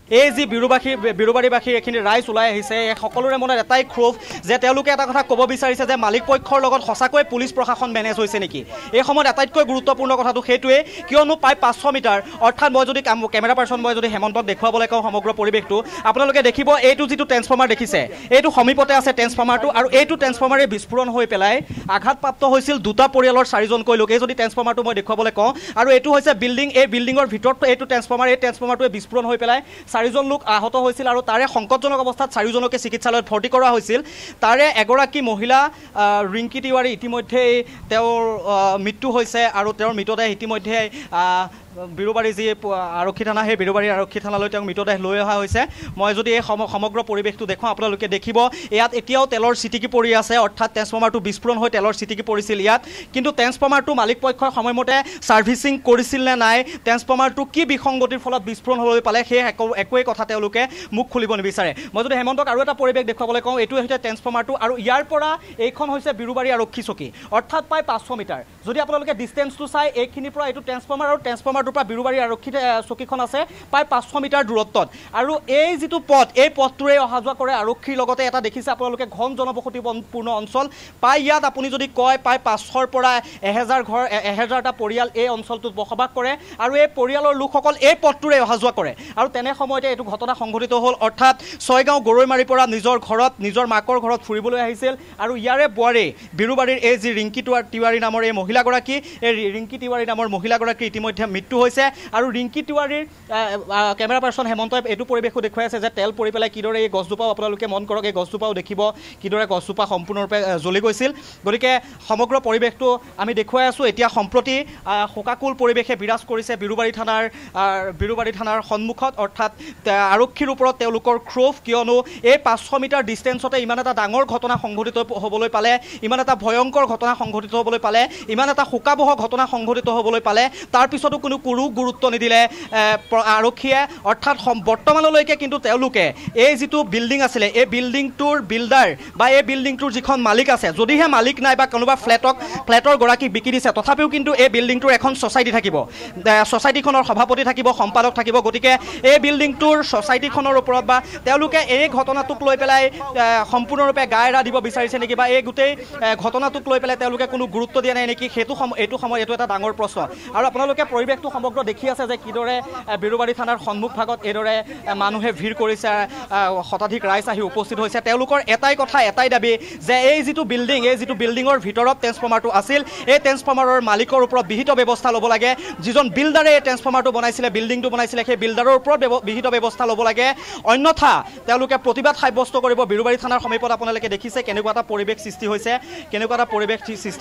এই যি বিৰুবাৰীবাসী এইখিনি ৰাইজ ওলাই আহিছে সকলোৰে মনত এটাই ক্ষোভ যে তেওঁলোকে এটা কথা ক'ব বিচাৰিছে যে মালিক পক্ষৰ লগত সঁচাকৈ পুলিচ প্ৰশাসন মেনেজ হৈছে নেকি। এই সময়ত আটাইতকৈ গুৰুত্বপূৰ্ণ কথাটো সেইটোৱে, কিয়নো প্ৰায় 500 মিটাৰ, অৰ্থাৎ মই যদি কেমেৰা পাৰ্চন মই যদি হেমন্তক দেখুৱাবলৈ কওঁ সমগ্ৰ পৰিৱেশটো, আপোনালোকে দেখিব এইটো যিটো ট্ৰেন্সফৰ্মাৰ দেখিছে এইটো সমীপতে আছে ট্ৰেন্সফৰ্মাৰটো, আৰু এইটো ট্ৰেন্সফৰ্মাৰে বিস্ফোৰণ হৈ পেলাই আঘাতপ্ৰাপ্ত হৈছিল দুটা পৰিয়ালৰ 4জনকৈ লোক। এই যদি ট্ৰেন্সফৰ্মাৰটো মই দেখুৱাবলৈ কওঁ, আৰু এইটো হৈছে বিল্ডিং, এই বিল্ডিঙৰ ভিতৰত এইটো ট্ৰেন্সফৰ্মাৰ, এই ট্ৰেন্সফৰ্মাৰটোৱে বিস্ফোৰণ হৈ পেলাই 4জন লোক আহত হৈছিল, আৰু তাৰে সংকটজনক অৱস্থাত 4জনকে চিকিৎসালয়ত ভৰ্তি কৰা হৈছিল। তাৰে এগৰাকী মহিলা ৰিংকি তিৱাৰী ইতিমধ্যেই তেওঁৰ মৃত্যু হৈছে, আৰু তেওঁৰ মৃতদেহ ইতিমধ্যে বিৰুবাৰী যি আৰক্ষী থানা, সেই বিৰুবাৰী আৰক্ষী থানালৈ তেওঁক মৃতদেহ লৈ অহা হৈছে। মই যদি এই সমগ্ৰ পৰিৱেশটো দেখুৱাওঁ, আপোনালোকে দেখিব ইয়াত এতিয়াও তেলৰ ছিটিকি পৰি আছে, অৰ্থাৎ ট্ৰেন্সফৰ্মাৰটো বিস্ফোৰণ হৈ তেলৰ ছিটিকি পৰিছিল ইয়াত। কিন্তু ট্ৰেন্সফৰ্মাৰটো মালিক পক্ষই সময়মতে ছাৰ্ভিচিং কৰিছিল নে নাই, ট্ৰেন্সফৰ্মাৰটো কি বিসংগতিৰ ফলত বিস্ফোৰণ হ'বলৈ পালে, সেই একোৱেই কথা তেওঁলোকে মুখ খুলিব নিবিচাৰে। মই যদি হেমন্তক আৰু এটা পৰিৱেশ দেখুৱাবলৈ কওঁ, এইটো হৈছে ট্ৰেন্সফৰ্মাৰটো, আৰু ইয়াৰ পৰা এইখন হৈছে বিৰুবাৰী আৰক্ষী চকী, অৰ্থাৎ প্ৰায় 500 মিটাৰ। যদি আপোনালোকে ডিষ্টেঞ্চটো চাই, এইখিনিৰ পৰা এইটো ট্ৰেন্সফৰ্মাৰ, আৰু ট্ৰেন্সফৰ্মাৰটোৰ পৰা বিৰুবাৰী আৰক্ষী চকীখন আছে প্ৰায় 500 মিটাৰ দূৰত্বত। আৰু এই যিটো পথ, এই পথটোৰে অহা যোৱা কৰে আৰক্ষীৰ লগতে এটা দেখিছে আপোনালোকে ঘন জনবসতিপূৰ্ণ অঞ্চল, প্ৰায় ইয়াত আপুনি যদি কয় প্ৰায় 500ৰ পৰা 1000 ঘৰ, 1000টা পৰিয়াল এই অঞ্চলটোত বসবাস কৰে, আৰু এই পৰিয়ালৰ লোকসকল এই পথটোৰে অহা যোৱা কৰে। আৰু তেনে সময়তে এইটো ঘটনা সংঘটিত হ'ল, অৰ্থাৎ ছয়গাঁও গৰৈমাৰীৰ পৰা নিজৰ ঘৰত, নিজৰ মাকৰ ঘৰত ফুৰিবলৈ আহিছিল, আৰু ইয়াৰে বোৱাৰী বিৰুবাৰীৰ এই যি ৰিংকি তিৱাৰী নামৰ এই মহিলাগৰাকী, এই ৰিংকি তিৱাৰী নামৰ মহিলাগৰাকী ইতিমধ্যে মৃত্যু হৈছে। আৰু ৰিংকি তিৱাৰীৰ কেমেৰা পাৰ্চন হেমন্তই এইটো পৰিৱেশো দেখুৱাই আছে যে তেল পৰি পেলাই কিদৰে এই গছজোপাও, আপোনালোকে মন কৰক, এই গছজোপাও দেখিব কিদৰে গছজোপা সম্পূৰ্ণৰূপে জ্বলি গৈছিল। গতিকে সমগ্ৰ পৰিৱেশটো আমি দেখুৱাই আছোঁ। এতিয়া সম্প্ৰতি শোকাকুল পৰিৱেশে বিৰাজ কৰিছে বিৰুবাৰী থানাৰ সন্মুখত, অৰ্থাৎ আৰক্ষীৰ ওপৰত তেওঁলোকৰ ক্ষোভ, কিয়নো এই 500 মিটাৰ ডিষ্টেঞ্চতে ইমান এটা ডাঙৰ ঘটনা সংঘটিত হ'বলৈ পালে, ইমান এটা ভয়ংকৰ ঘটনা সংঘটিত হ'বলৈ পালে, ইমান এটা শোকাবহ ঘটনা সংঘটিত হ'বলৈ পালে, তাৰপিছতো কোনো গুৰুত্ব নিদিলে আৰক্ষীয়ে। অৰ্থাৎ বৰ্তমানলৈকে কিন্তু তেওঁলোকে এই যিটো বিল্ডিং আছিলে, এই বিল্ডিংটোৰ বিল্ডাৰ বা এই বিল্ডিংটোৰ যিখন মালিক আছে, যদিহে মালিক নাই বা কোনোবা ফ্লেটৰ গৰাকীক বিকি দিছে, তথাপিও কিন্তু এই বিল্ডিংটোৰ এখন ছ'চাইটি থাকিব, ছ'চাইটিখনৰ সভাপতি থাকিব, সম্পাদক থাকিব। গতিকে এই বিল্ডিংটোৰ ছ'চাইটিখনৰ ওপৰত বা তেওঁলোকে এই ঘটনাটোক লৈ পেলাই সম্পূৰ্ণৰূপে গা এৰা দিব বিচাৰিছে নেকি, বা এই গোটেই ঘটনাটোক লৈ পেলাই তেওঁলোকে কোনো গুৰুত্ব দিয়া নাই নেকি, এইটো এটা ডাঙৰ প্ৰশ্ন। আৰু আপোনালোকে পৰিৱেশটো সমগ্ৰ দেখি আছে যে কিদৰে বিৰুবাৰী থানাৰ সন্মুখভাগত এইদৰে মানুহে ভিৰ কৰিছে, শতাধিক ৰাইজ আহি উপস্থিত হৈছে। তেওঁলোকৰ এটাই কথা, এটাই দাবী যে এই যিটো বিল্ডিঙৰ ভিতৰত ট্ৰেন্সফৰ্মাৰটো আছিল, এই ট্ৰেন্সফৰ্মাৰৰ মালিকৰ ওপৰত বিহিত ব্যৱস্থা ল'ব লাগে। যিজন বিল্ডাৰে এই ট্ৰেন্সফৰ্মাৰটো বনাইছিলে, বিল্ডিংটো বনাইছিলে, সেই বিল্ডাৰৰ ওপৰত বিহিত ব্যৱস্থা ল'ব লাগে, অন্যথা তেওঁলোকে প্ৰতিবাদ সাব্যস্ত কৰিব। বিৰুবাৰী থানাৰ সমীপত আপোনালোকে দেখিছে কেনেকুৱা এটা পৰিৱেশ সৃষ্টি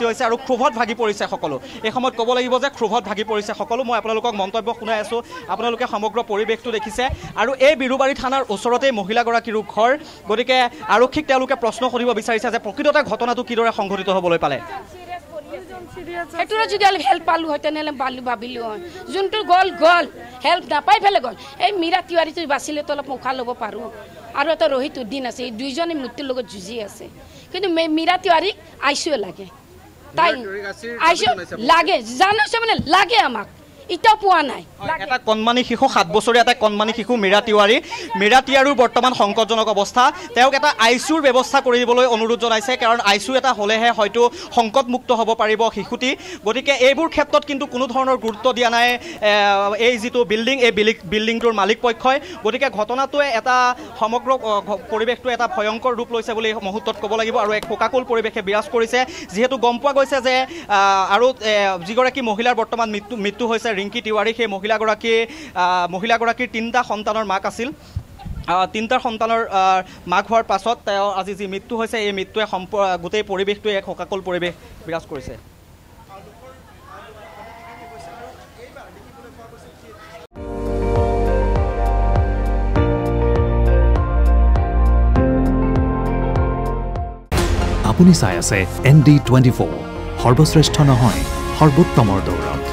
হৈছে, আৰু ক্ষোভত ভাগি পৰিছে সকলো। এই সময়ত ক'ব লাগিব যে ক্ষোভত ভাগি পৰিছে সকলো। মই আপোনালোকক মন্তব্য শুনাই আছোঁ, আপোনালোকে সমগ্ৰ পৰিৱেশটো দেখিছে। আৰু এই বিৰুবাৰী থানাৰ ওচৰতেই মহিলাগৰাকীৰো ঘৰ, গতিকে আৰক্ষীক তেওঁলোকে প্ৰশ্ন সুধিব বিচাৰিছে যে প্ৰকৃততে ঘটনাটো কিদৰে সংঘটিত হ'বলৈ পালে। সেইটো যদি অলপ হেল্প পালোঁ হয় তেনেহ'লে ভাবিলোঁ হয়, যোনটো গ'ল হেল্প নাপাই ফেলে গ'ল। এই মীৰা তিৱাৰীটো বাচিলেতো অলপ মুখা ল'ব পাৰোঁ, আৰু এটা ৰোহিত উদ্দিন আছে, এই দুইজনে মৃত্যুৰ লগত যুঁজি আছে। কিন্তু মীৰা তিৱাৰীক আইচিইউ লাগে, তাই আইচিইউ লাগে, জানিছে মানে লাগে আমাক, এতিয়াও পোৱা নাই। এটা কণমানি শিশু, 7 বছৰীয়া এটা কণমানি শিশু মীৰা তিৱাৰীৰ বৰ্তমান সংকটজনক অৱস্থা। তেওঁক এটা আইচিইউৰ ব্যৱস্থা কৰি দিবলৈ অনুৰোধ জনাইছে, কাৰণ আইচিইউ এটা হ'লেহে হয়তো সংকটমুক্ত হ'ব পাৰিব শিশুটি। গতিকে এইবোৰ ক্ষেত্ৰত কিন্তু কোনো ধৰণৰ গুৰুত্ব দিয়া নাই এই যিটো বিল্ডিং, এই বিল্ডিংটোৰ মালিক পক্ষই। গতিকে ঘটনাটোৱে এটা সমগ্ৰ পৰিৱেশটো এটা ভয়ংকৰ ৰূপ লৈছে বুলি মুহূৰ্তত ক'ব লাগিব, আৰু এক শোকাকুল পৰিৱেশে বিৰাজ কৰিছে। যিহেতু গম পোৱা গৈছে যে আৰু যিগৰাকী মহিলাৰ বৰ্তমান মৃত্যু হৈছে ৰিংকি তিৱাৰী, সেই মহিলাগৰাকীৰ 3টা সন্তানৰ মাক আছিল। 3টা সন্তানৰ মাক হোৱাৰ পাছত তেওঁ আজি যি মৃত্যু হৈছে, এই মৃত্যুৱে গোটেই পৰিৱেশটোৱে এক শোকাকুল পৰিৱেশ বিৰাজ কৰিছে। আপুনি চাই আছে ND24, সৰ্বশ্ৰেষ্ঠ নহয়, সৰ্বোত্তমৰ দৌৰ।